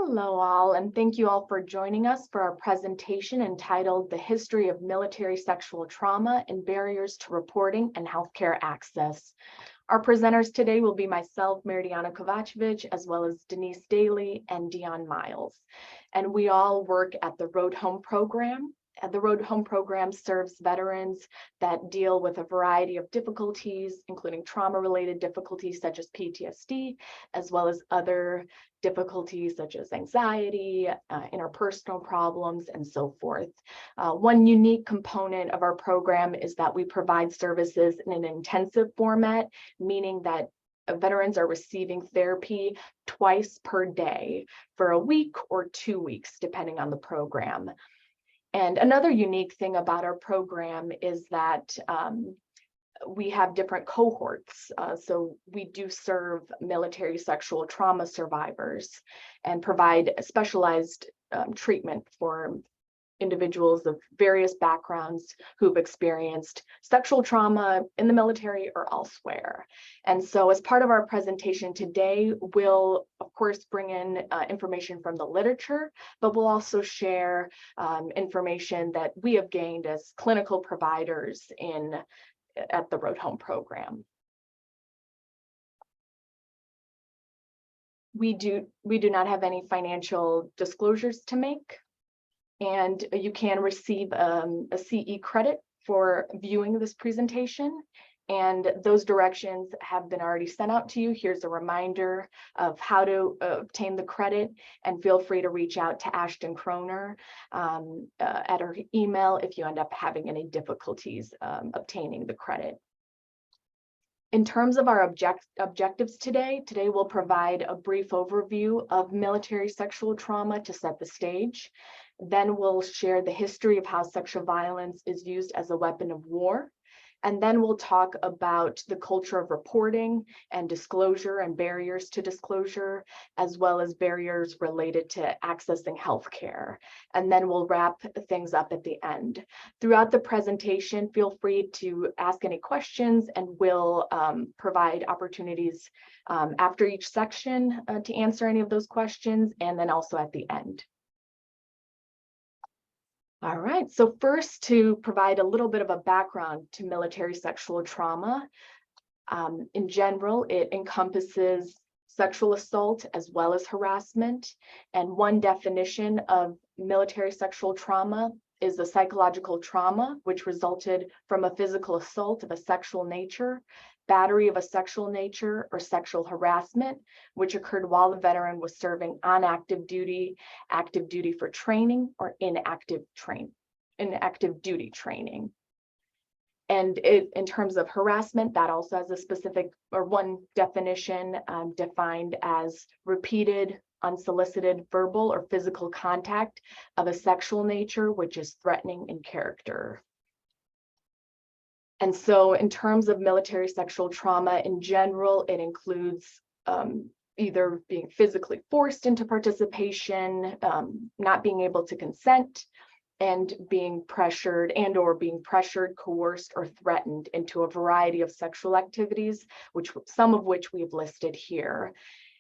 Hello all, and thank you all for joining us for our presentation entitled The History of Military Sexual Trauma and Barriers to Reporting and Healthcare Access. Our presenters today will be myself, Merdijana Kovacevic, as well as Denise Dailey and Deyon Myles. And we all work at the Road Home program. The Road Home program serves veterans that deal with a variety of difficulties, including trauma-related difficulties such as PTSD, as well as other difficulties such as anxiety, interpersonal problems, and so forth. One unique component of our program is that we provide services in an intensive format, meaning that veterans are receiving therapy twice per day for a week or 2 weeks, depending on the program. And another unique thing about our program is that we have different cohorts. So we do serve military sexual trauma survivors and provide specialized treatment for individuals of various backgrounds who've experienced sexual trauma in the military or elsewhere. And so as part of our presentation today, we'll of course bring in information from the literature, but we'll also share information that we have gained as clinical providers at the Road Home program. We do not have any financial disclosures to make. And you can receive a CE credit for viewing this presentation. And those directions have been already sent out to you. Here's a reminder of how to obtain the credit, and feel free to reach out to Ashton Kroner at her email if you end up having any difficulties obtaining the credit. In terms of our objectives today we'll provide a brief overview of military sexual trauma to set the stage. Then we'll share the history of how sexual violence is used as a weapon of war. And then we'll talk about the culture of reporting and disclosure and barriers to disclosure, as well as barriers related to accessing healthcare. And then we'll wrap things up at the end. Throughout the presentation, feel free to ask any questions, and we'll provide opportunities after each section to answer any of those questions, and then also at the end. All right, so first, to provide a little bit of a background to military sexual trauma. In general, it encompasses sexual assault as well as harassment. And one definition of military sexual trauma is a psychological trauma which resulted from a physical assault of a sexual nature, battery of a sexual nature, or sexual harassment, which occurred while the veteran was serving on active duty for training, or inactive duty training. And in terms of harassment, that also has a specific, or one definition, defined as repeated, unsolicited verbal or physical contact of a sexual nature which is threatening in character. And so in terms of military sexual trauma in general, it includes either being physically forced into participation, not being able to consent, and being pressured coerced, or threatened into a variety of sexual activities, some of which we've listed here.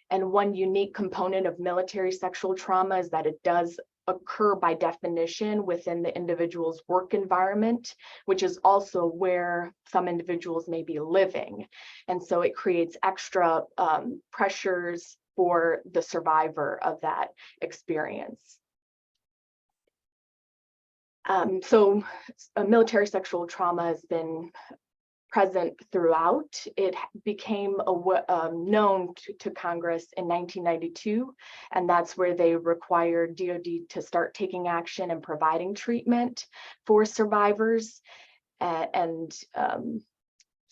And one unique component of military sexual trauma is that it does occur by definition within the individual's work environment, which is also where some individuals may be living. And so it creates extra pressures for the survivor of that experience. So military sexual trauma has been present throughout. It became known to Congress in 1992, and that's where they required DoD to start taking action and providing treatment for survivors.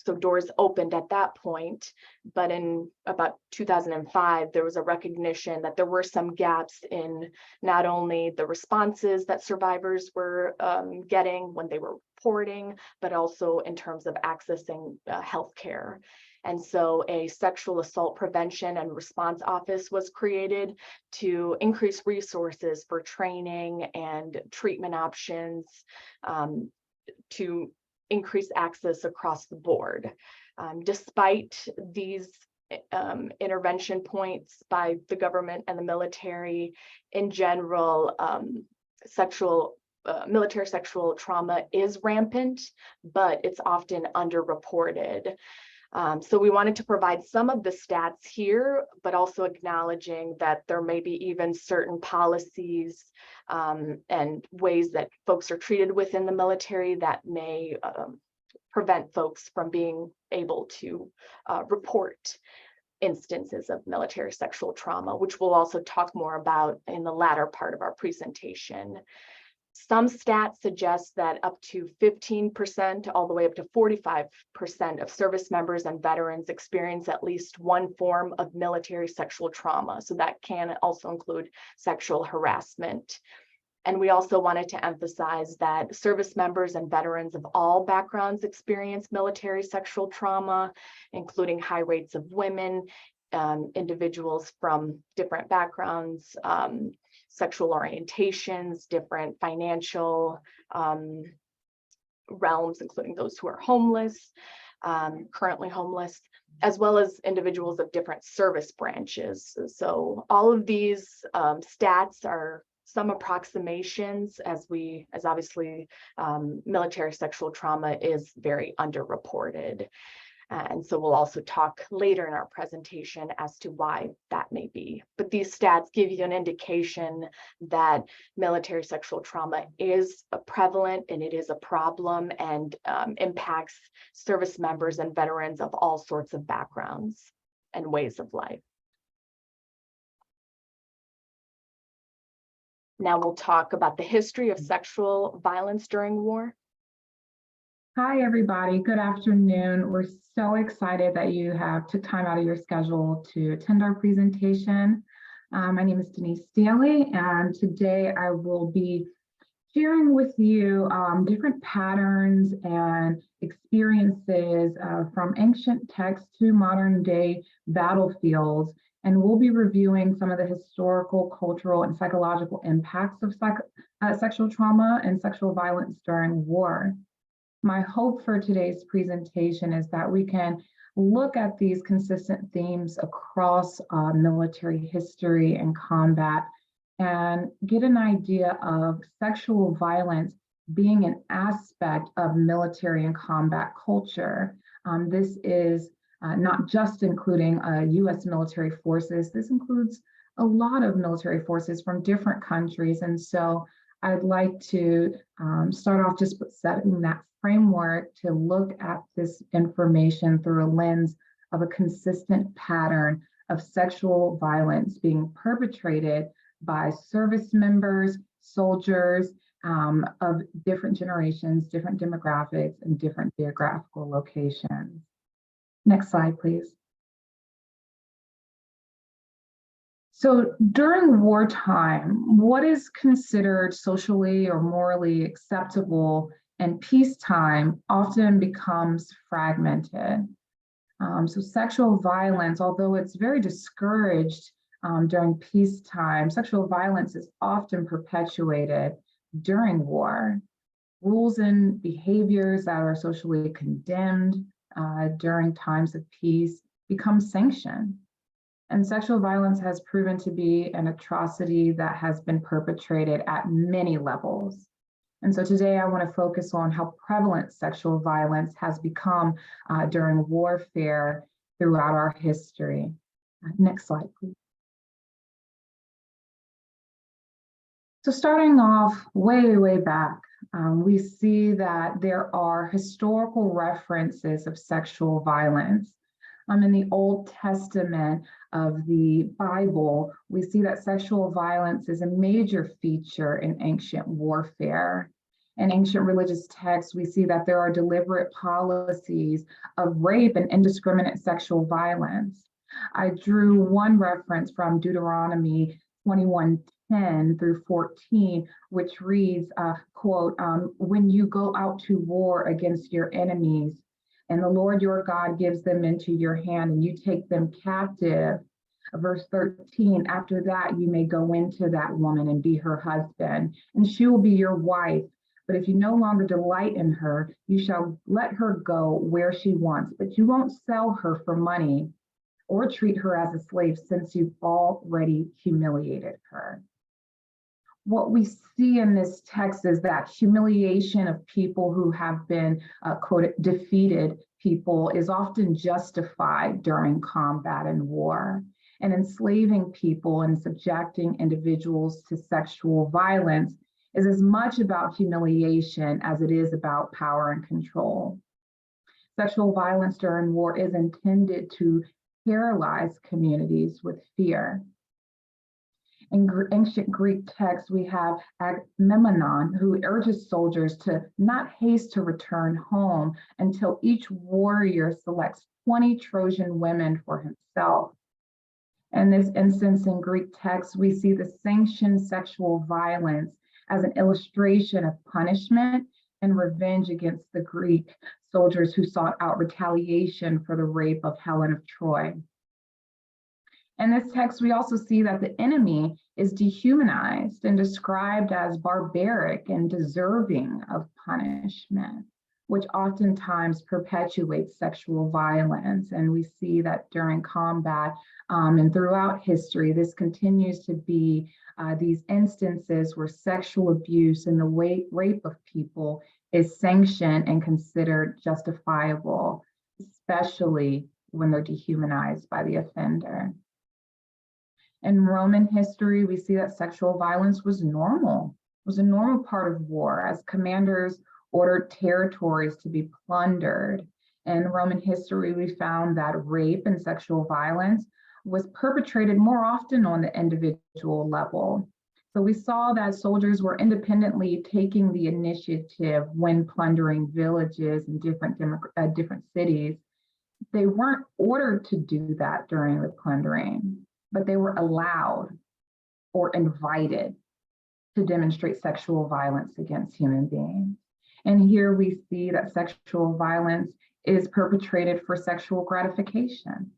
So doors opened at that point, but in about 2005, there was a recognition that there were some gaps in not only the responses that survivors were getting when they were reporting, but also in terms of accessing healthcare. And so a sexual assault prevention and response office was created to increase resources for training and treatment options, to increase access across the board. Despite these intervention points by the government and the military. In general, military sexual trauma is rampant, but it's often underreported. So we wanted to provide some of the stats here, but also acknowledging that there may be even certain policies and ways that folks are treated within the military that may prevent folks from being able to report instances of military sexual trauma, which we'll also talk more about in the latter part of our presentation. Some stats suggest that up to 15%, all the way up to 45% of service members and veterans experience at least one form of military sexual trauma. So that can also include sexual harassment. And we also wanted to emphasize that service members and veterans of all backgrounds experience military sexual trauma, including high rates of women, individuals from different backgrounds, sexual orientations, different financial realms, including those who are homeless, currently homeless, as well as individuals of different service branches. So all of these stats are some approximations, as obviously military sexual trauma is very underreported. And so we'll also talk later in our presentation as to why that may be. But these stats give you an indication that military sexual trauma is prevalent and it is a problem and impacts service members and veterans of all sorts of backgrounds and ways of life. Now we'll talk about the history of sexual violence during war. Hi, everybody. Good afternoon. We're so excited that you took time out of your schedule to attend our presentation. My name is Denise Dailey, and today I will be sharing with you different patterns and experiences from ancient texts to modern day battlefields. And we'll be reviewing some of the historical, cultural, and psychological impacts of sexual trauma and sexual violence during war. My hope for today's presentation is that we can look at these consistent themes across military history and combat and get an idea of sexual violence being an aspect of military and combat culture. This is not just including US military forces, this includes a lot of military forces from different countries. And so I'd like to start off just setting that framework to look at this information through a lens of a consistent pattern of sexual violence being perpetrated by service members, soldiers of different generations, different demographics, and different geographical locations. Next slide, please. So during wartime, what is considered socially or morally acceptable in peacetime often becomes fragmented. So sexual violence, although it's very discouraged during peacetime, sexual violence is often perpetuated during war. Rules and behaviors that are socially condemned during times of peace become sanctioned. And sexual violence has proven to be an atrocity that has been perpetrated at many levels. And so today I want to focus on how prevalent sexual violence has become during warfare throughout our history. Next slide, please. So starting off way back, we see that there are historical references of sexual violence. In the Old Testament of the Bible, we see that sexual violence is a major feature in ancient warfare. In ancient religious texts, we see that there are deliberate policies of rape and indiscriminate sexual violence. I drew one reference from Deuteronomy 21:10 through 14, which reads, quote, when you go out to war against your enemies, and the Lord your God gives them into your hand and you take them captive. Verse 13, after that, you may go into that woman and be her husband, and she will be your wife. But if you no longer delight in her, you shall let her go where she wants, but you won't sell her for money. or treat her as a slave since you've already humiliated her. What we see in this text is that humiliation of people who have been, quote, defeated people is often justified during combat and war. And enslaving people and subjecting individuals to sexual violence is as much about humiliation as it is about power and control. Sexual violence during war is intended to paralyze communities with fear. In ancient Greek texts, we have Agamemnon, who urges soldiers to not haste to return home until each warrior selects 20 Trojan women for himself. In this instance in Greek texts, we see the sanctioned sexual violence as an illustration of punishment and revenge against the Greek soldiers who sought out retaliation for the rape of Helen of Troy. In this text, we also see that the enemy is dehumanized and described as barbaric and deserving of punishment, which oftentimes perpetuates sexual violence. And we see that during combat and throughout history, this continues to be these instances where sexual abuse and the rape of people is sanctioned and considered justifiable, especially when they're dehumanized by the offender. In Roman history, we see that sexual violence was normal. It was a normal part of war as commanders ordered territories to be plundered. In Roman history, we found that rape and sexual violence was perpetrated more often on the individual level. So we saw that soldiers were independently taking the initiative when plundering villages in different cities. They weren't ordered to do that during the plundering, but they were allowed or invited to demonstrate sexual violence against human beings. And here we see that sexual violence is perpetrated for sexual gratification.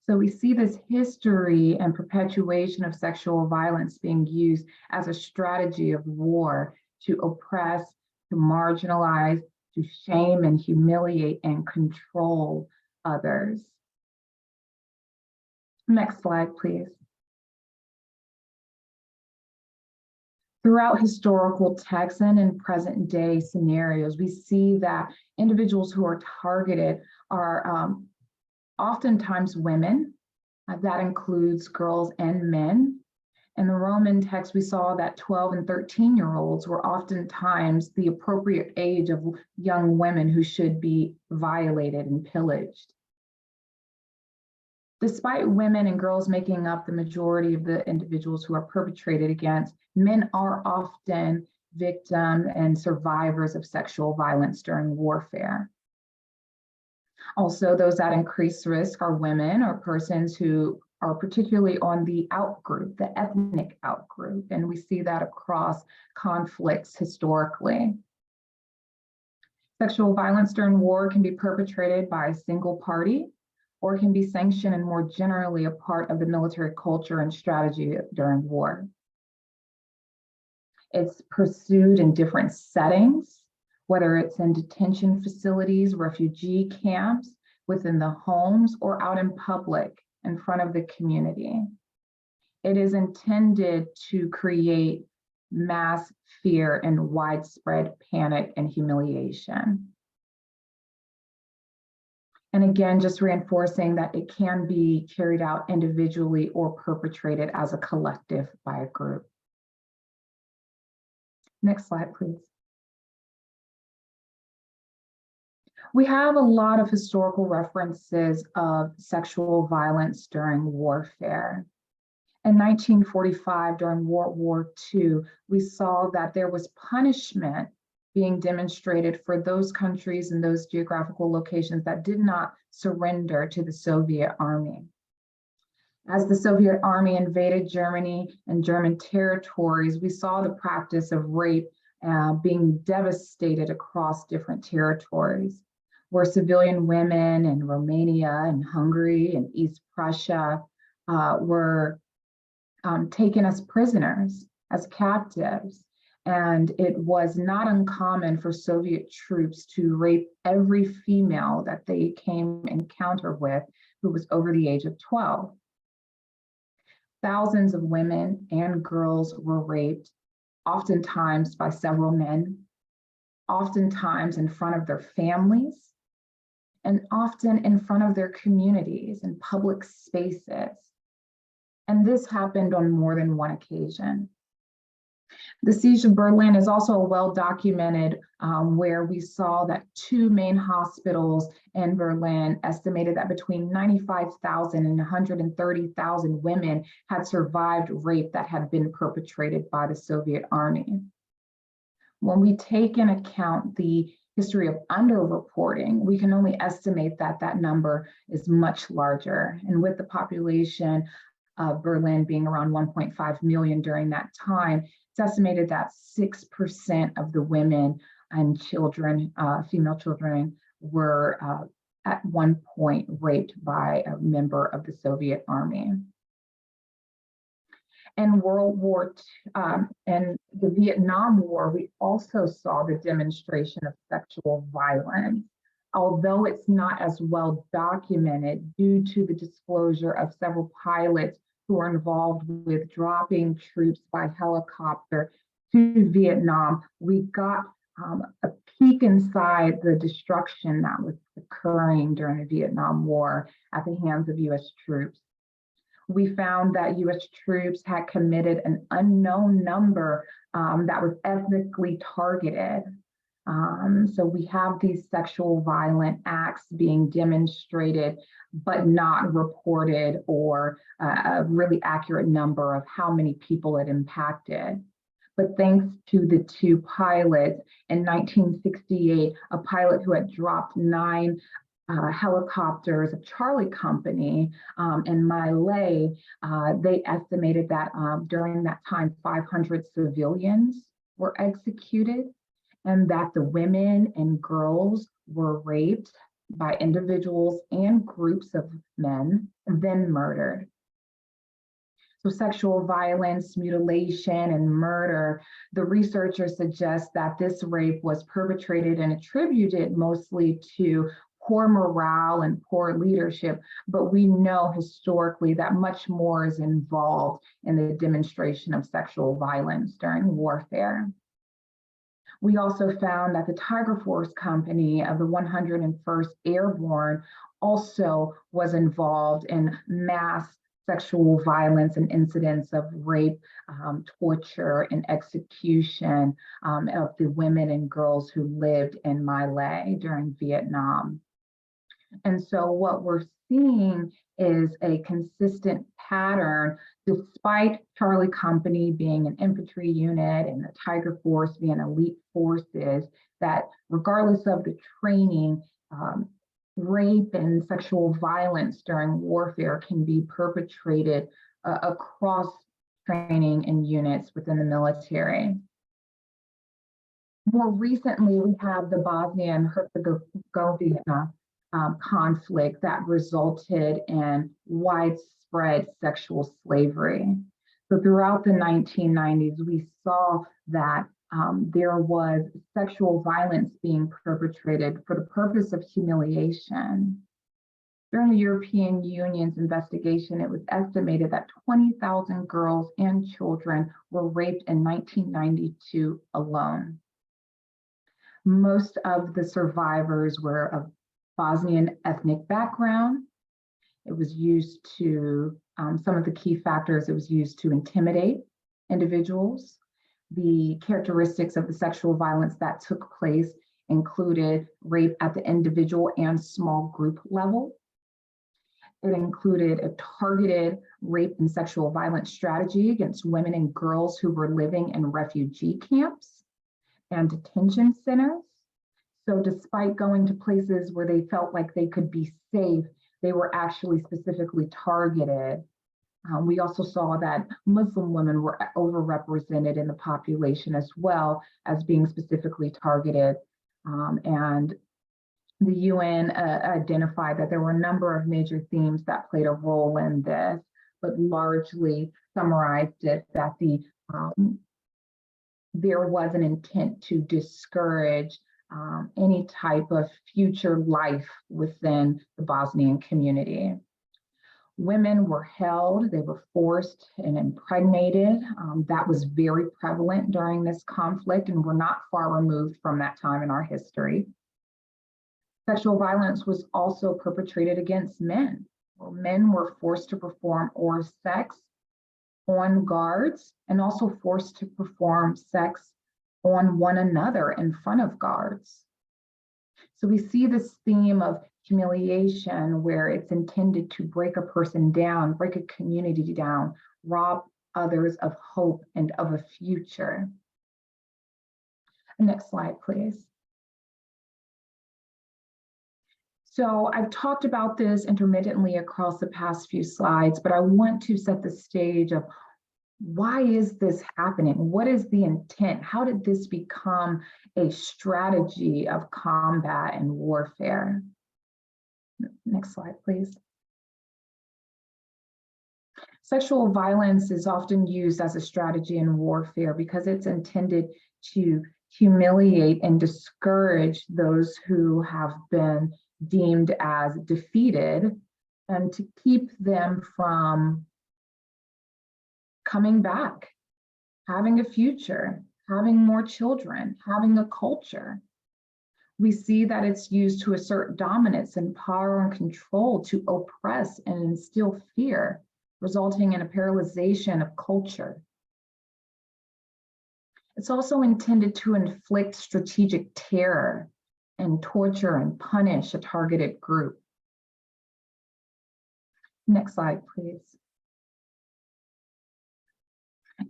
So we see this history and perpetuation of sexual violence being used as a strategy of war to oppress, to marginalize, to shame and humiliate and control others. Next slide, please. Throughout historical texts and in present day scenarios, we see that individuals who are targeted are oftentimes women. That includes girls and men. In the Roman text, we saw that 12 and 13-year-olds were oftentimes the appropriate age of young women who should be violated and pillaged. Despite women and girls making up the majority of the individuals who are perpetrated against, men are often victims and survivors of sexual violence during warfare. Also, those at increased risk are women or persons who are particularly on the outgroup, the ethnic outgroup, and we see that across conflicts historically. Sexual violence during war can be perpetrated by a single party, or can be sanctioned and more generally a part of the military culture and strategy during war. It's pursued in different settings, whether it's in detention facilities, refugee camps, within the homes, or out in public in front of the community. It is intended to create mass fear and widespread panic and humiliation. And again, just reinforcing that it can be carried out individually or perpetrated as a collective by a group. Next slide, please. We have a lot of historical references of sexual violence during warfare. In 1945, during World War II, we saw that there was punishment being demonstrated for those countries and those geographical locations that did not surrender to the Soviet army. As the Soviet army invaded Germany and German territories, we saw the practice of rape being devastated across different territories, where civilian women in Romania and Hungary and East Prussia were taken as prisoners, as captives. And it was not uncommon for Soviet troops to rape every female that they came encounter with who was over the age of 12. Thousands of women and girls were raped, oftentimes by several men, oftentimes in front of their families, and often in front of their communities and public spaces. And this happened on more than one occasion. The siege of Berlin is also well documented, where we saw that two main hospitals in Berlin estimated that between 95,000 and 130,000 women had survived rape that had been perpetrated by the Soviet army. When we take in account the history of underreporting, we can only estimate that that number is much larger. And with the population of Berlin being around 1.5 million during that time, it's estimated that 6% of the women and children, female children, were at one point raped by a member of the Soviet army. In World War II and the Vietnam War, we also saw the demonstration of sexual violence, although it's not as well documented due to the disclosure of several pilots who were involved with dropping troops by helicopter to Vietnam. We got a peek inside the destruction that was occurring during the Vietnam War at the hands of US troops. We found that US troops had committed an unknown number that was ethnically targeted. So we have these sexual violent acts being demonstrated, but not reported, or a really accurate number of how many people it impacted. But thanks to the two pilots in 1968, a pilot who had dropped 9 helicopters of Charlie Company in Myles, they estimated that during that time, 500 civilians were executed, and that the women and girls were raped by individuals and groups of men, and then murdered. So sexual violence, mutilation, and murder, the researchers suggest that this rape was perpetrated and attributed mostly to poor morale and poor leadership, but we know historically that much more is involved in the demonstration of sexual violence during warfare. We also found that the Tiger Force Company of the 101st Airborne also was involved in mass sexual violence and incidents of rape, torture, and execution of the women and girls who lived in Myles during Vietnam. And so what we're seeing is a consistent pattern, despite Charlie Company being an infantry unit and the Tiger Force being elite forces, that regardless of the training, rape and sexual violence during warfare can be perpetrated across training and units within the military. More recently, we have the Bosnia and Herzegovina conflict that resulted in widespread sexual slavery. So throughout the 1990s, we saw that there was sexual violence being perpetrated for the purpose of humiliation. During the European Union's investigation, it was estimated that 20,000 girls and children were raped in 1992 alone. Most of the survivors were of Bosnian ethnic background. It was used to, some of the key factors, it was used to intimidate individuals. The characteristics of the sexual violence that took place included rape at the individual and small group level. It included a targeted rape and sexual violence strategy against women and girls who were living in refugee camps and detention centers. So despite going to places where they felt like they could be safe, they were actually specifically targeted. We also saw that Muslim women were overrepresented in the population as well as being specifically targeted. And the UN identified that there were a number of major themes that played a role in this, but largely summarized it that there was an intent to discourage any type of future life within the Bosnian community. Women were held, they were forced and impregnated. That was very prevalent during this conflict, and we're not far removed from that time in our history. Sexual violence was also perpetrated against men. Men were forced to perform oral sex on guards and also forced to perform sex on one another in front of guards. So we see this theme of humiliation where it's intended to break a person down, break a community down, rob others of hope and of a future. Next slide, please. So I've talked about this intermittently across the past few slides, but I want to set the stage of why is this happening? What is the intent? How did this become a strategy of combat and warfare? Next slide, please. Sexual violence is often used as a strategy in warfare because it's intended to humiliate and discourage those who have been deemed as defeated and to keep them from coming back, having a future, having more children, having a culture. We see that it's used to assert dominance and power and control, to oppress and instill fear, resulting in a paralyzation of culture. It's also intended to inflict strategic terror and torture and punish a targeted group. Next slide, please.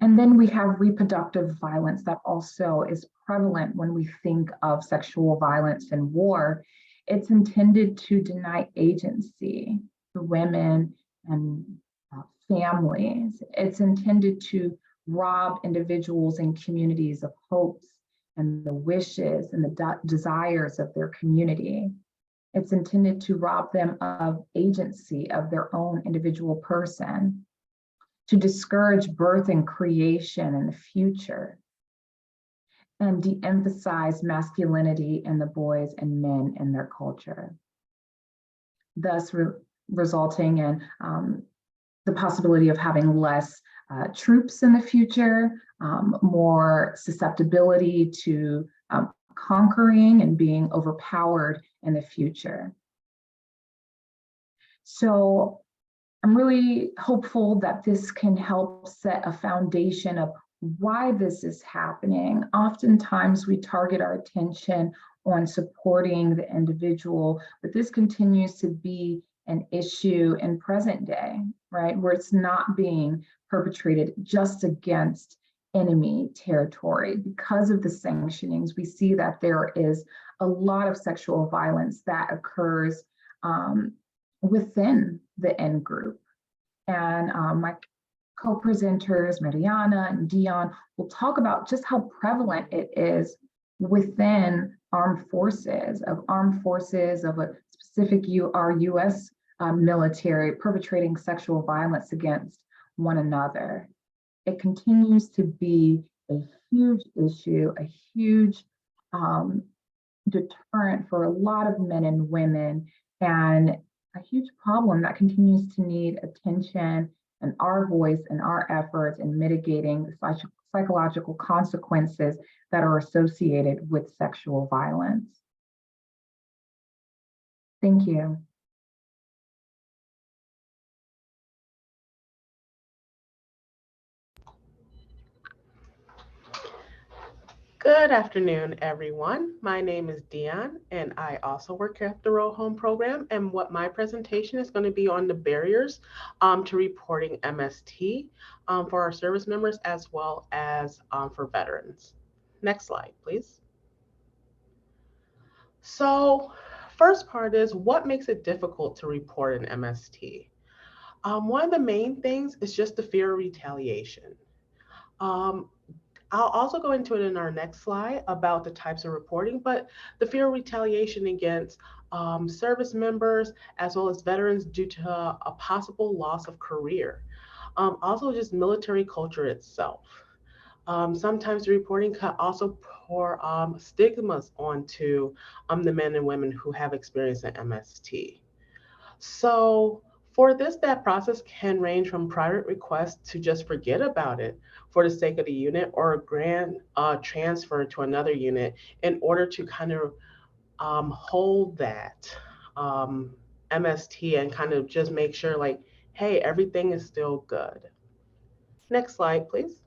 And then we have reproductive violence that also is prevalent when we think of sexual violence in war. It's intended to deny agency to women and families. It's intended to rob individuals and communities of hopes and the wishes and the desires of their community. It's intended to rob them of agency of their own individual person, to discourage birth and creation in the future, and de-emphasize masculinity in the boys and men in their culture, thus resulting in the possibility of having less troops in the future, more susceptibility to conquering and being overpowered in the future. So I'm really hopeful that this can help set a foundation of why this is happening. Oftentimes we target our attention on supporting the individual, but this continues to be an issue in present day, right? Where it's not being perpetrated just against enemy territory. Because of the sanctionings, we see that there is a lot of sexual violence that occurs within the end group. And my co-presenters, Merdijana and Deyon, will talk about just how prevalent it is within armed forces of a specific our US military perpetrating sexual violence against one another. It continues to be a huge issue, a huge deterrent for a lot of men and women, and a huge problem that continues to need attention and our voice and our efforts in mitigating the psychological consequences that are associated with sexual violence. Thank you. Good afternoon, everyone. My name is Deyon, and I also work at the Row Home program. And what my presentation is going to be on the barriers to reporting MST for our service members as well as for veterans. Next slide, please. So first part is what makes it difficult to report an MST? One of the main things is just the fear of retaliation. I'll also go into it in our next slide about the types of reporting, but the fear of retaliation against service members as well as veterans due to a possible loss of career. Also just military culture itself. Sometimes the reporting can also pour stigmas onto the men and women who have experienced an MST. So For this, that process can range from private requests to just forget about it for the sake of the unit, or a grand transfer to another unit in order to kind of hold that um, MST and kind of just make sure, like, hey, everything is still good. Next slide, please.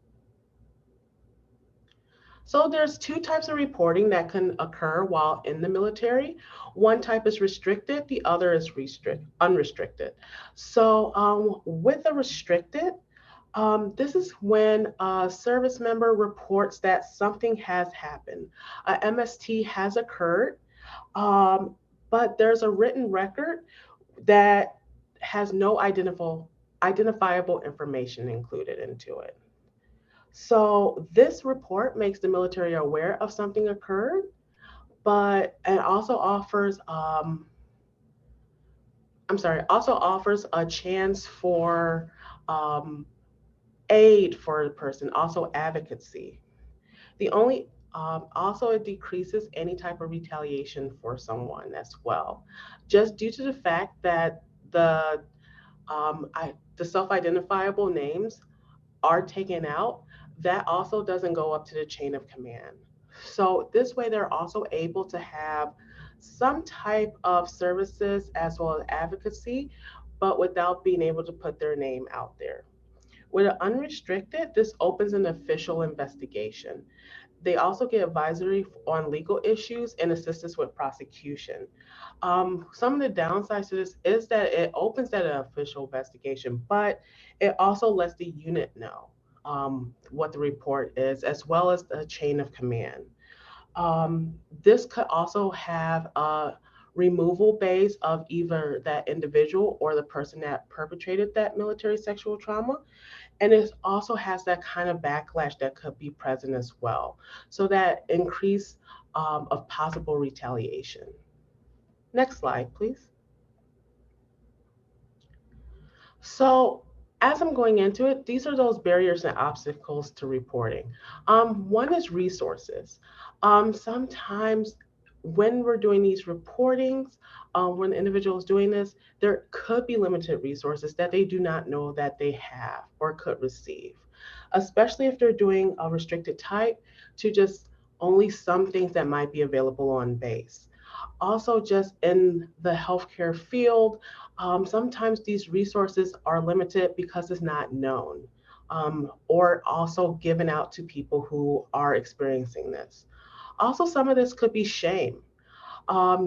So there's two types of reporting that can occur while in the military. One type is restricted, the other is unrestricted. So with a restricted, this is when a service member reports that something has happened. A MST has occurred, but there's a written record that has no identifiable information included into it. So this report makes the military aware of something occurred, but it also offers, also offers a chance for um, aid for the person, also advocacy. The only Also, it decreases any type of retaliation for someone as well, just due to the fact that the self-identifiable names are taken out. That also doesn't go up to the chain of command. So this way, they're also able to have some type of services as well as advocacy, but without being able to put their name out there. With an unrestricted, this opens an official investigation. They also get advisory on legal issues and assistance with prosecution. Some of the downsides to this is that it opens that official investigation, but it also lets the unit know what the report is, as well as the chain of command. This could also have a removal base of either that individual or the person that perpetrated that military sexual trauma. And it also has that kind of backlash that could be present as well. So that increase of possible retaliation. Next slide, please. So as I'm going into it, these are those barriers and obstacles to reporting. One is resources. Sometimes when we're doing these reportings, when the individual is doing this, there could be limited resources that they do not know that they have or could receive, especially if they're doing a restricted type to just only some things that might be available on base. Also, just in the healthcare field, sometimes these resources are limited because it's not known, or also given out to people who are experiencing this. Also, some of this could be shame.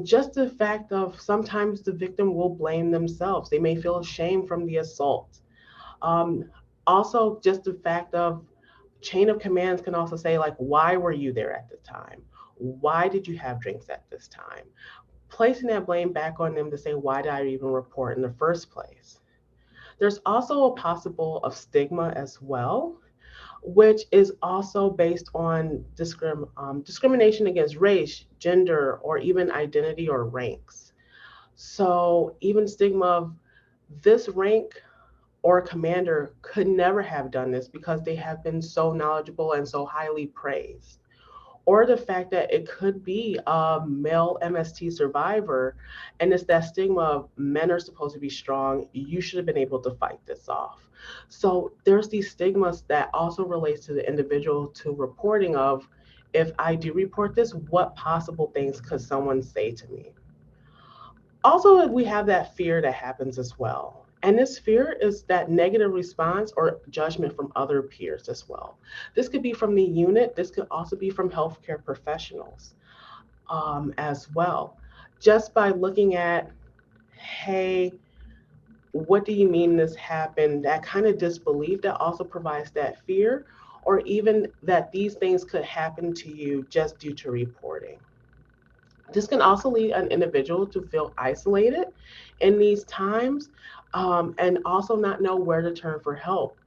Just the fact of sometimes the victim will blame themselves. They may feel ashamed from the assault. Um, Also, just the fact of chain of commands can also say, like, why were you there at the time? Why did you have drinks at this time? Placing that blame back on them to say, why did I even report in the first place? There's also a possible of stigma as well, which is also based on discrimination against race, gender, or even identity or ranks. So even stigma of this rank or commander could never have done this because they have been so knowledgeable and so highly praised. Or the fact that it could be a male MST survivor, and it's that stigma of men are supposed to be strong, you should have been able to fight this off. So there's these stigmas that also relates to the individual to reporting of, if I do report this, what possible things could someone say to me? Also, we have that fear that happens as well. And this fear is that negative response or judgment from other peers as well. This could be from the unit, this could also be from healthcare professionals as well. Just by looking at, hey, what do you mean this happened? That kind of disbelief that also provides that fear, or even that these things could happen to you just due to reporting. This can also lead an individual to feel isolated in these times, and also not know where to turn for help.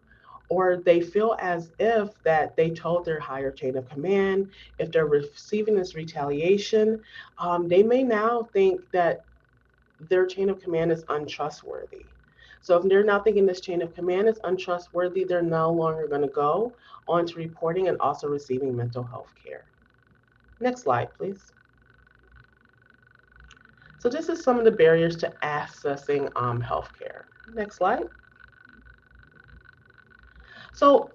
Or they feel as if that they told their higher chain of command, if they're receiving this retaliation, they may now think that their chain of command is untrustworthy. So if they're now thinking this chain of command is untrustworthy, they're no longer going to go on to reporting and also receiving mental health care. Next slide, please. So this is some of the barriers to accessing healthcare. Next slide. So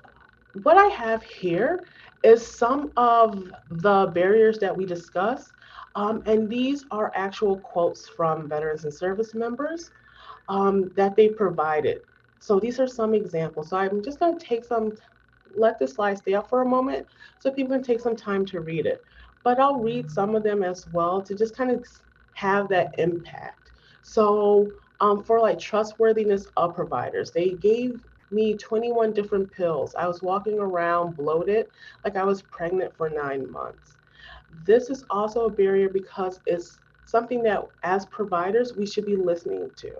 what I have here is some of the barriers that we discuss. And these are actual quotes from veterans and service members that they provided. So these are some examples. So I'm just going to let this slide stay up for a moment so people can take some time to read it. But I'll read some of them as well to just kind of have that impact. So for like trustworthiness of providers, they gave me 21 different pills. I was walking around bloated like I was pregnant for 9 months. This is also a barrier because it's something that as providers we should be listening to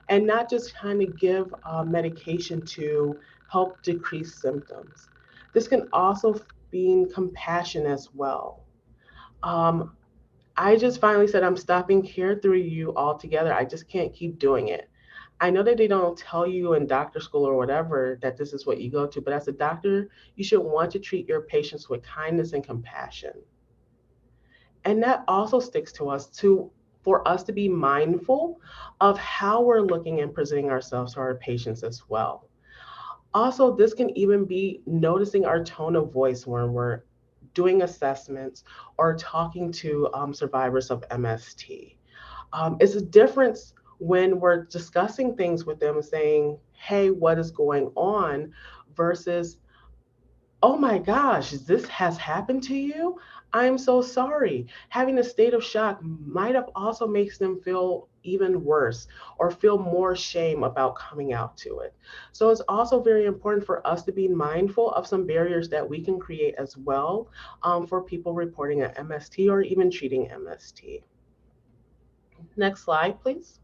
and not just kind of give medication to help decrease symptoms. This can also be compassion as well. Um, I just finally said I'm stopping here through you altogether. I just can't keep doing it. I know that they don't tell you in doctor school or whatever that this is what you go to, but as a doctor, you should want to treat your patients with kindness and compassion. And that also sticks to us to for us to be mindful of how we're looking and presenting ourselves to our patients as well. Also, this can even be noticing our tone of voice when we're doing assessments or talking to survivors of MST. It's a difference when we're discussing things with them, saying, "Hey, what is going on?" versus, "Oh my gosh, this has happened to you? I'm so sorry." Having a state of shock might have also makes them feel even worse or feel more shame about coming out to it. So it's also very important for us to be mindful of some barriers that we can create as well for people reporting an MST or even treating MST. Next slide, please.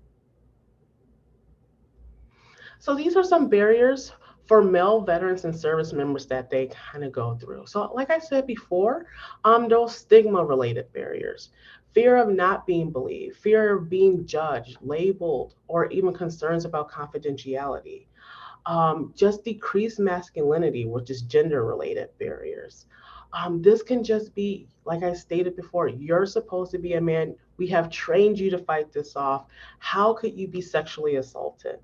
So these are some barriers for male veterans and service members that they kind of go through. So, like I said before, those stigma related barriers, fear of not being believed, fear of being judged, labeled, or even concerns about confidentiality. Just decreased masculinity, which is gender related barriers. This can just be, like I stated before, you're supposed to be a man. We have trained you to fight this off. How could you be sexually assaulted?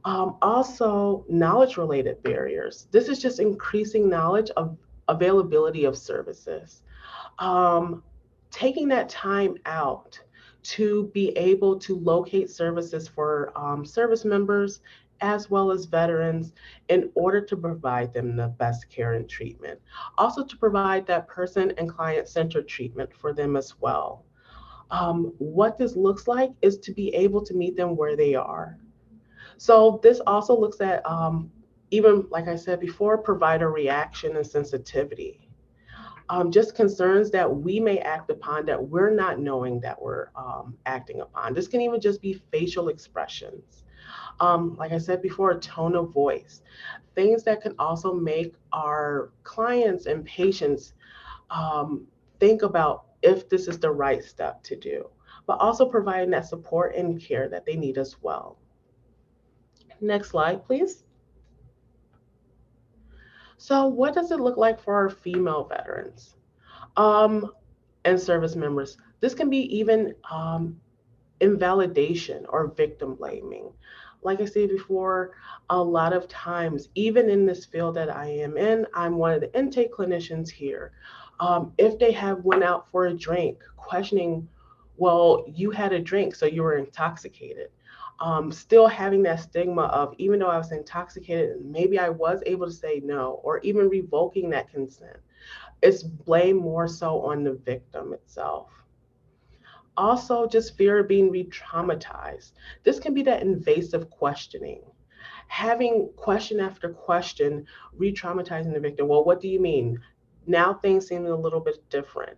Also, knowledge related barriers. This is just increasing knowledge of availability of services. Um, Taking that time out to be able to locate services for service members as well as veterans in order to provide them the best care and treatment. Also, to provide that person and client centered treatment for them as well. What this looks like is to be able to meet them where they are. So this also looks at, even like I said before, provider reaction and sensitivity. Just concerns that we may act upon that we're not knowing that we're acting upon. This can even just be facial expressions. Like I said before, tone of voice. Things that can also make our clients and patients um, think about if this is the right step to do, but also providing that support and care that they need as well. Next slide, please. So, what does it look like for our female veterans um, and service members? This can be even invalidation or victim blaming. Like I said before, a lot of times, even in this field that I am in, I'm one of the intake clinicians here. If they have went out for a drink, questioning, well, you had a drink, so you were intoxicated. Still having that stigma of even though I was intoxicated, maybe I was able to say no, or even revoking that consent. It's blame more so on the victim itself. Also, just fear of being re traumatized. This can be that invasive questioning. Having question after question, re traumatizing the victim. Well, what do you mean? Now things seem a little bit different.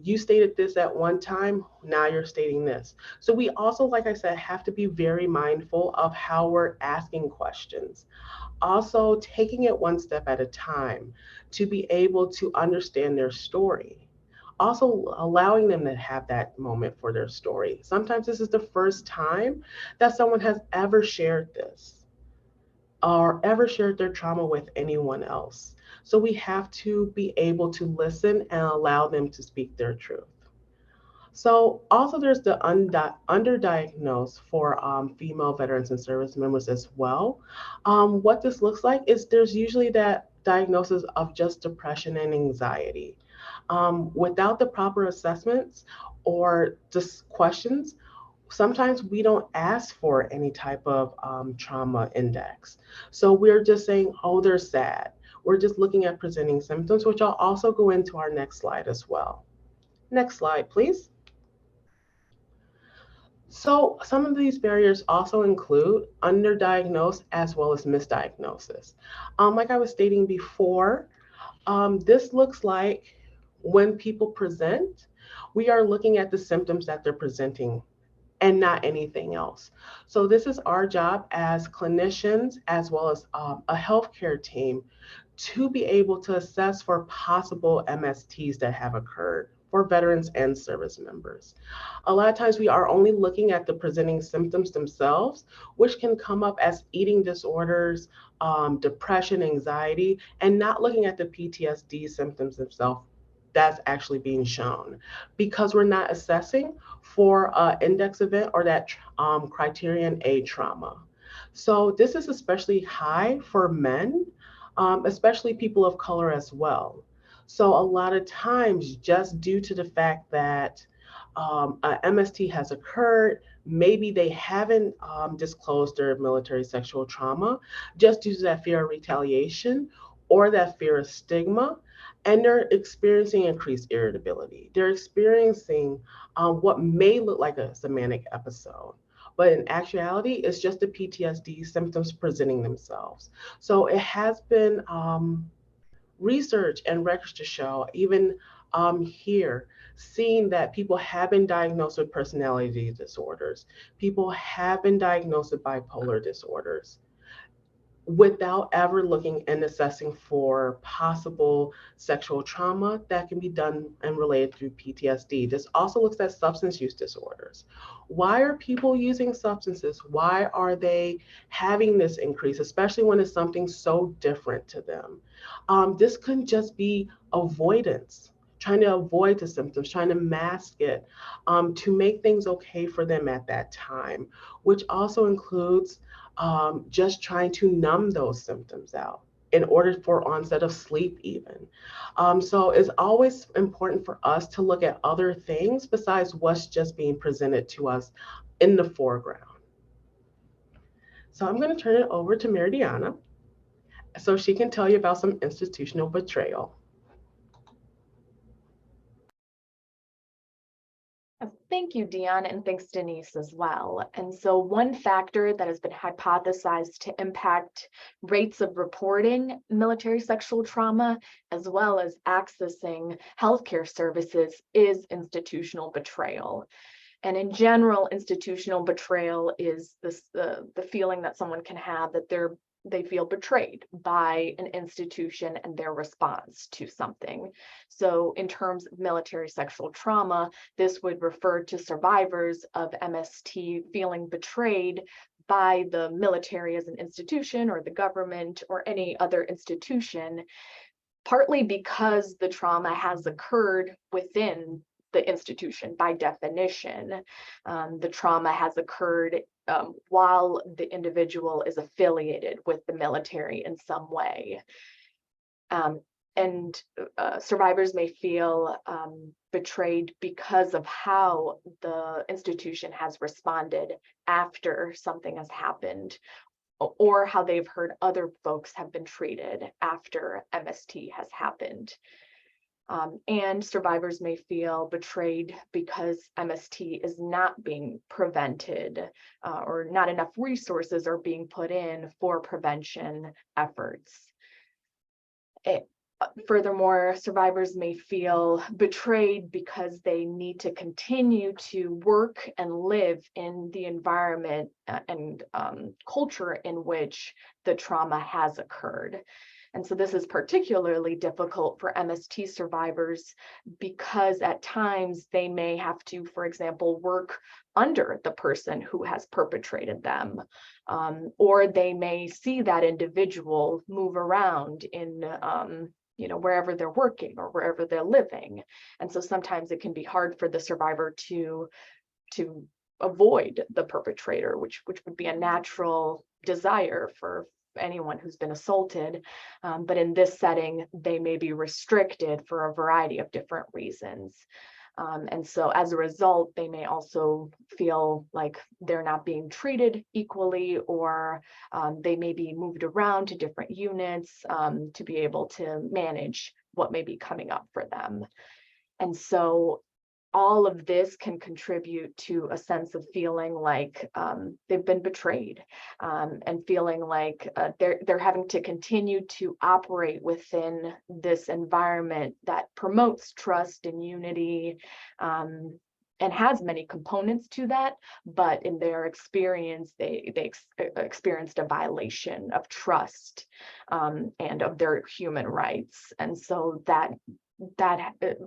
You stated this at one time, now you're stating this. So, we also, like I said, have to be very mindful of how we're asking questions. Also, taking it one step at a time to be able to understand their story, also allowing them to have that moment for their story. Sometimes this is the first time that someone has ever shared this or ever shared their trauma with anyone else. So we have to be able to listen and allow them to speak their truth. So also there's the underdiagnosed for female veterans and service members as well. What this looks like is there's usually that diagnosis of just depression and anxiety. Without the proper assessments or just questions, sometimes we don't ask for any type of trauma index. So we're just saying, oh, they're sad. We're just looking at presenting symptoms, which I'll also go into our next slide as well. Next slide, please. So some of these barriers also include underdiagnosed as well as misdiagnosis. Like I was stating before, this looks like when people present, we are looking at the symptoms that they're presenting and not anything else. So this is our job as clinicians as well as a healthcare team to be able to assess for possible MSTs that have occurred for veterans and service members. A lot of times we are only looking at the presenting symptoms themselves, which can come up as eating disorders, depression, anxiety, and not looking at the PTSD symptoms themselves that's actually being shown because we're not assessing for an index event or that criterion A trauma. So this is especially high for men, especially people of color as well. So a lot of times, just due to the fact that a MST has occurred, maybe they haven't disclosed their military sexual trauma, just due to that fear of retaliation or that fear of stigma, and they're experiencing increased irritability. They're experiencing what may look like a semantic episode, but in actuality, it's just the PTSD symptoms presenting themselves. So it has been research and records to show, even here, seeing that people have been diagnosed with personality disorders, people have been diagnosed with bipolar disorders without ever looking and assessing for possible sexual trauma that can be done and related through PTSD. This also looks at substance use disorders. Why are people using substances? Why are they having this increase, especially when it's something so different to them? This can just be avoidance, trying to avoid the symptoms, trying to mask it to make things okay for them at that time, which also includes just trying to numb those symptoms out in order for onset of sleep even. So it's always important for us to look at other things besides what's just being presented to us in the foreground. So I'm going to turn it over to Merdijana so she can tell you about some institutional betrayal. Thank you, Deyon, and thanks, Denise, as well. And so one factor that has been hypothesized to impact rates of reporting military sexual trauma, as well as accessing healthcare services, is institutional betrayal. And in general, institutional betrayal is the feeling that someone can have that they feel betrayed by an institution and their response to something. So in terms of military sexual trauma, this would refer to survivors of MST feeling betrayed by the military as an institution or the government or any other institution, partly because the trauma has occurred within the institution by definition. The trauma has occurred while the individual is affiliated with the military in some way. And survivors may feel betrayed because of how the institution has responded after something has happened, or how they've heard other folks have been treated after MST has happened. And survivors may feel betrayed because MST is not being prevented or not enough resources are being put in for prevention efforts. Furthermore, survivors may feel betrayed because they need to continue to work and live in the environment and culture in which the trauma has occurred. And so this is particularly difficult for MST survivors because at times they may have to, for example, work under the person who has perpetrated them, or they may see that individual move around in wherever they're working or wherever they're living. And so sometimes it can be hard for the survivor to avoid the perpetrator, which would be a natural desire for anyone who's been assaulted. But in this setting, they may be restricted for a variety of different reasons. And so as a result, they may also feel like they're not being treated equally, or they may be moved around to different units to be able to manage what may be coming up for them. And so all of this can contribute to a sense of feeling like they've been betrayed, and feeling like they're having to continue to operate within this environment that promotes trust and unity, and has many components to that, but in their experience, they experienced a violation of trust and of their human rights. And so that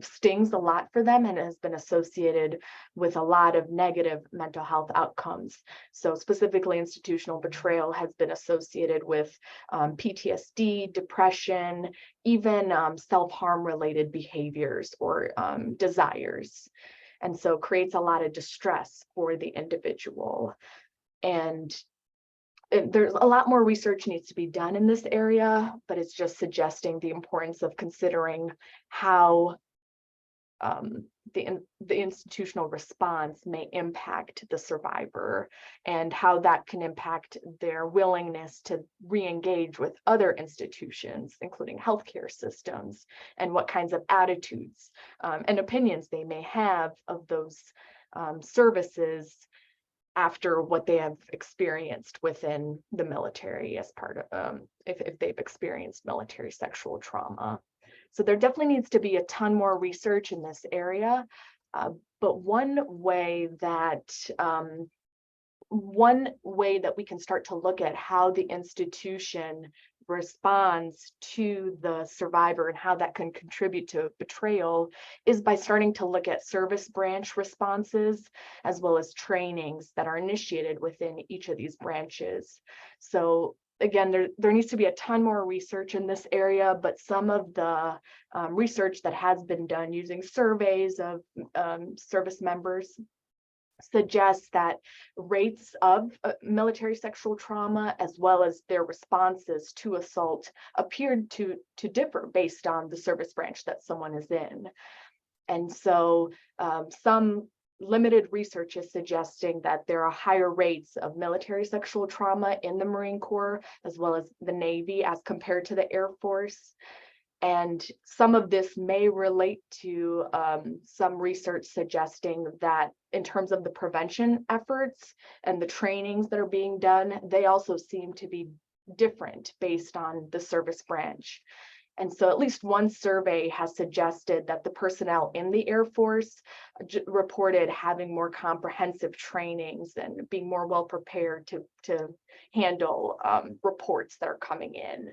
stings a lot for them and has been associated with a lot of negative mental health outcomes. So specifically, institutional betrayal has been associated with PTSD, depression, even self-harm related behaviors or desires. And so creates a lot of distress for the individual. And there's a lot more research needs to be done in this area, but it's just suggesting the importance of considering how the institutional response may impact the survivor, and how that can impact their willingness to re-engage with other institutions, including healthcare systems, and what kinds of attitudes and opinions they may have of those services after what they have experienced within the military as part of, if they've experienced military sexual trauma. So there definitely needs to be a ton more research in this area. But one way that we can start to look at how the institution responds to the survivor and how that can contribute to betrayal is by starting to look at service branch responses, as well as trainings that are initiated within each of these branches. So again, there needs to be a ton more research in this area, but some of the research that has been done using surveys of service members suggests that rates of military sexual trauma, as well as their responses to assault, appeared to differ based on the service branch that someone is in. And so some limited research is suggesting that there are higher rates of military sexual trauma in the Marine Corps, as well as the Navy, as compared to the Air Force. And some of this may relate to some research suggesting that in terms of the prevention efforts and the trainings that are being done, they also seem to be different based on the service branch. And so at least one survey has suggested that the personnel in the Air Force reported having more comprehensive trainings and being more well prepared to handle reports that are coming in,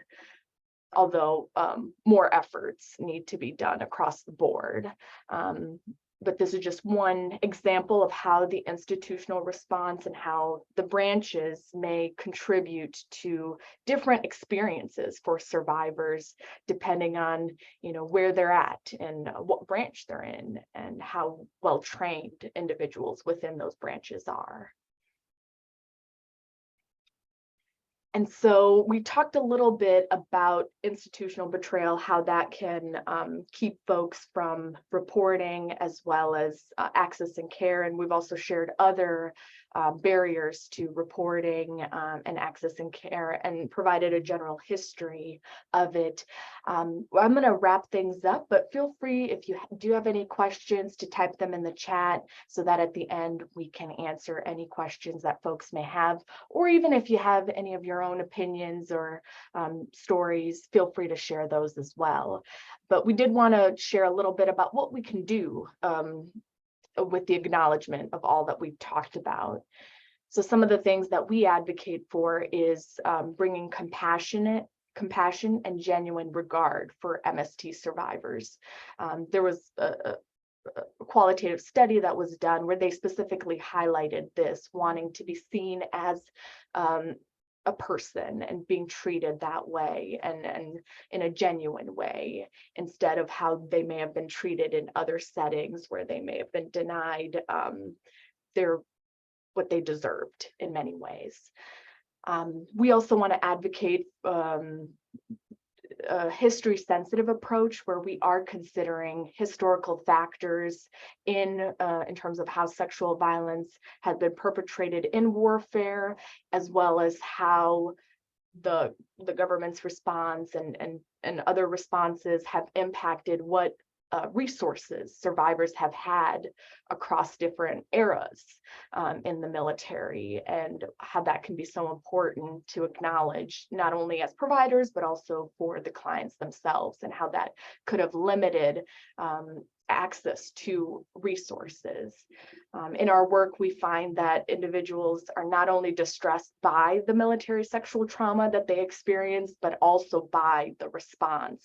although more efforts need to be done across the board. But this is just one example of how the institutional response and how the branches may contribute to different experiences for survivors, depending on where they're at and what branch they're in, and how well trained individuals within those branches are. And so we talked a little bit about institutional betrayal, how that can keep folks from reporting as well as accessing care. And we've also shared other barriers to reporting and accessing care, and provided a general history of it. I'm going to wrap things up, but feel free, if you do have any questions, to type them in the chat so that at the end we can answer any questions that folks may have. Or even if you have any of your own opinions or stories, feel free to share those as well. But we did want to share a little bit about what we can do with the acknowledgement of all that we've talked about. So some of the things that we advocate for is bringing compassion and genuine regard for MST survivors. There was a qualitative study that was done where they specifically highlighted this, wanting to be seen as a person and being treated that way and in a genuine way, instead of how they may have been treated in other settings where they may have been denied what they deserved in many ways. We also want to advocate a history-sensitive approach where we are considering historical factors in terms of how sexual violence has been perpetrated in warfare, as well as how the government's response and other responses have impacted what resources survivors have had across different eras in the military, and how that can be so important to acknowledge, not only as providers, but also for the clients themselves, and how that could have limited access to resources. In our work, we find that individuals are not only distressed by the military sexual trauma that they experienced, but also by the response,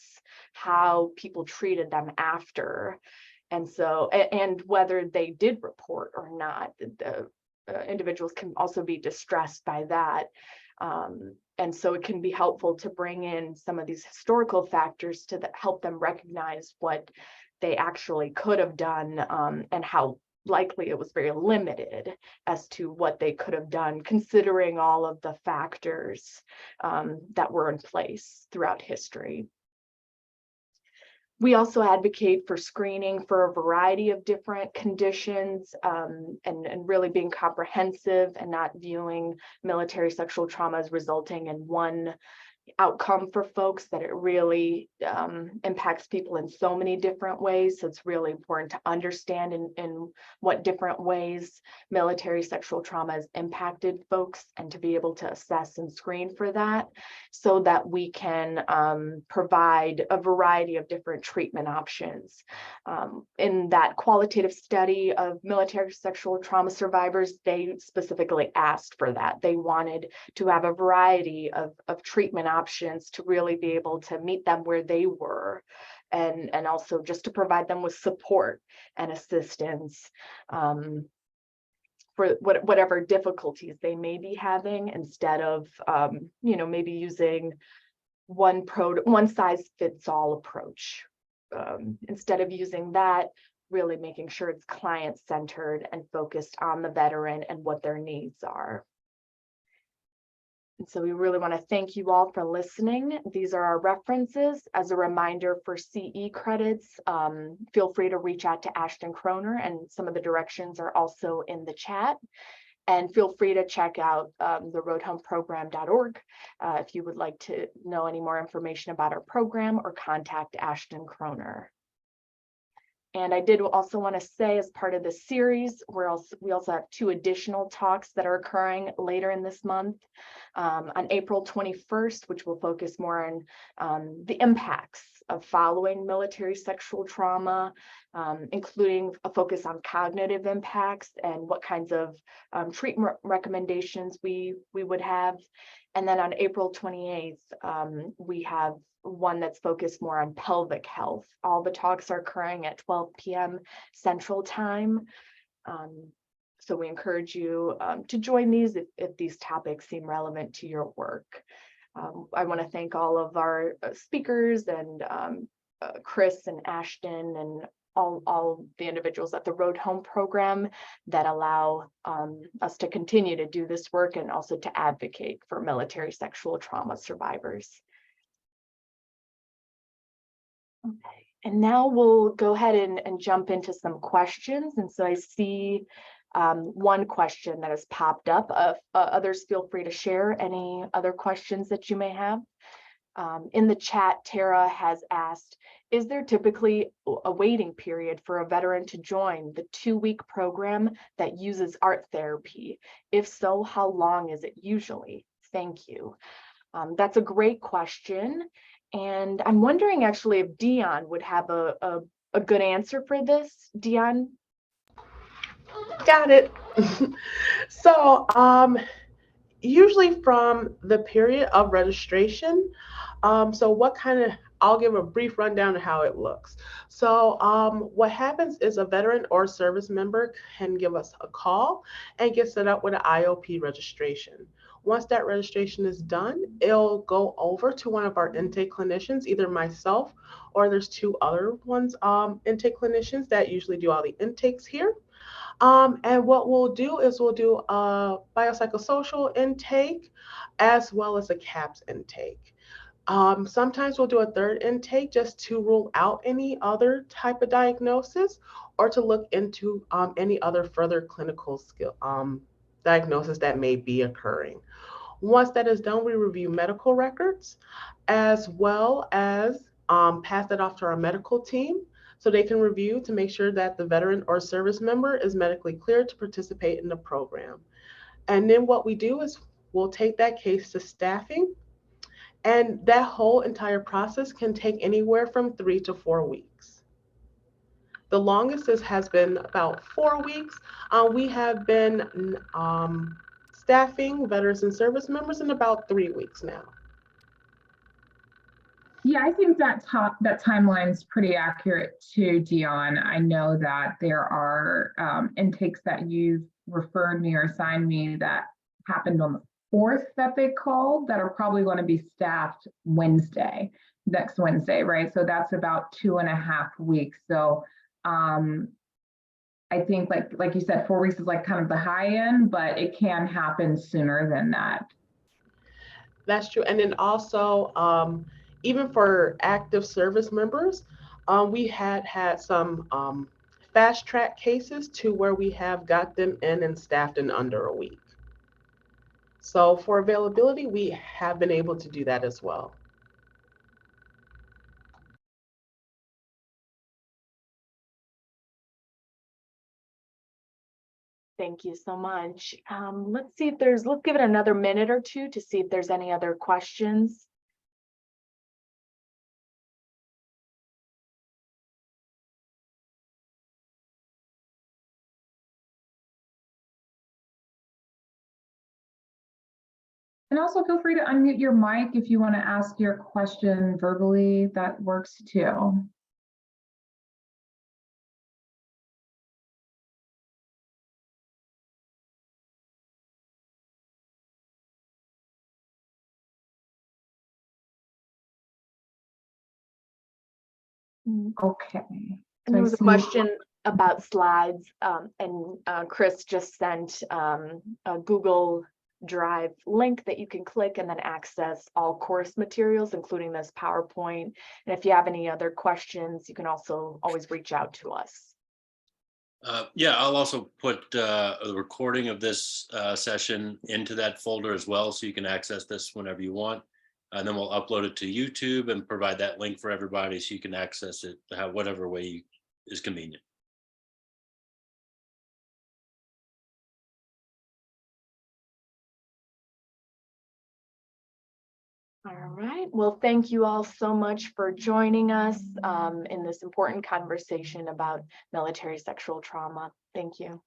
how people treated them after. And so, and whether they did report or not, the individuals can also be distressed by that. And so it can be helpful to bring in some of these historical factors to help them recognize what they actually could have done, and how likely it was very limited as to what they could have done, considering all of the factors that were in place throughout history. We also advocate for screening for a variety of different conditions, and really being comprehensive and not viewing military sexual trauma as resulting in one outcome for folks, that it really impacts people in so many different ways. So it's really important to understand in what different ways military sexual trauma has impacted folks, and to be able to assess and screen for that, so that we can provide a variety of different treatment options. In that qualitative study of military sexual trauma survivors, they specifically asked for that. They wanted to have a variety of treatment options to really be able to meet them where they were, and also just to provide them with support and assistance for whatever difficulties they may be having, instead of maybe using one size fits all approach. Instead of using that, really making sure it's client centered and focused on the veteran and what their needs are. And so we really want to thank you all for listening. These are our references. As a reminder, for CE credits, feel free to reach out to Ashton Kroner, and some of the directions are also in the chat. And feel free to check out the roadhomeprogram.org if you would like to know any more information about our program, or contact Ashton Kroner. And I did also want to say, as part of the series, we also have 2 additional talks that are occurring later in this month. On April 21st, which will focus more on the impacts of following military sexual trauma, including a focus on cognitive impacts and what kinds of treatment recommendations we would have. And then on April 28th, we have one that's focused more on pelvic health. All the talks are occurring at 12 p.m. Central Time. So we encourage you to join these if these topics seem relevant to your work. I want to thank all of our speakers, and Chris and Ashton, and all the individuals at the Road Home program that allow us to continue to do this work, and also to advocate for military sexual trauma survivors. Okay, and now we'll go ahead and jump into some questions. And so I see one question that has popped up. Others, feel free to share any other questions that you may have. In the chat, Tara has asked, is there typically a waiting period for a veteran to join the 2-week program that uses art therapy? If so, how long is it usually? Thank you. That's a great question. And I'm wondering actually if Deyon would have a good answer for this. Deyon? Got it. So usually from the period of registration, I'll give a brief rundown of how it looks. So what happens is a veteran or service member can give us a call and get set up with an IOP registration. Once that registration is done, it'll go over to one of our intake clinicians, either myself or there's two other ones, intake clinicians that usually do all the intakes here. And what we'll do is we'll do a biopsychosocial intake as well as a CAPS intake. Sometimes we'll do a third intake just to rule out any other type of diagnosis or to look into any other further clinical skill diagnosis that may be occurring. Once that is done, we review medical records as well as pass that off to our medical team so they can review to make sure that the veteran or service member is medically cleared to participate in the program. And then what we do is we'll take that case to staffing, and that whole entire process can take anywhere from 3 to 4 weeks. The longest has been about 4 weeks. We have been staffing veterans and service members in about 3 weeks now. Yeah, I think that timeline is pretty accurate too, Deyon. I know that there are intakes that you've referred me or assigned me that happened on the 4th that they called that are probably going to be staffed next Wednesday, right? So that's about 2.5 weeks. So I think like you said, 4 weeks is like kind of the high end, but it can happen sooner than that. That's true. And then also, even for active service members, we had some fast track cases to where we have got them in and staffed in under a week. So for availability, we have been able to do that as well. Thank you so much. Let's give it another minute or two to see if there's any other questions. And also feel free to unmute your mic if you want to ask your question verbally. That works too. Okay. And there was a question about slides, and Chris just sent a Google Drive link that you can click and then access all course materials, including this PowerPoint. And if you have any other questions, you can also always reach out to us. Yeah, I'll also put the recording of this session into that folder as well, so you can access this whenever you want. And then we'll upload it to YouTube and provide that link for everybody so you can access it whatever way is convenient. All right. Well, thank you all so much for joining us in this important conversation about military sexual trauma. Thank you.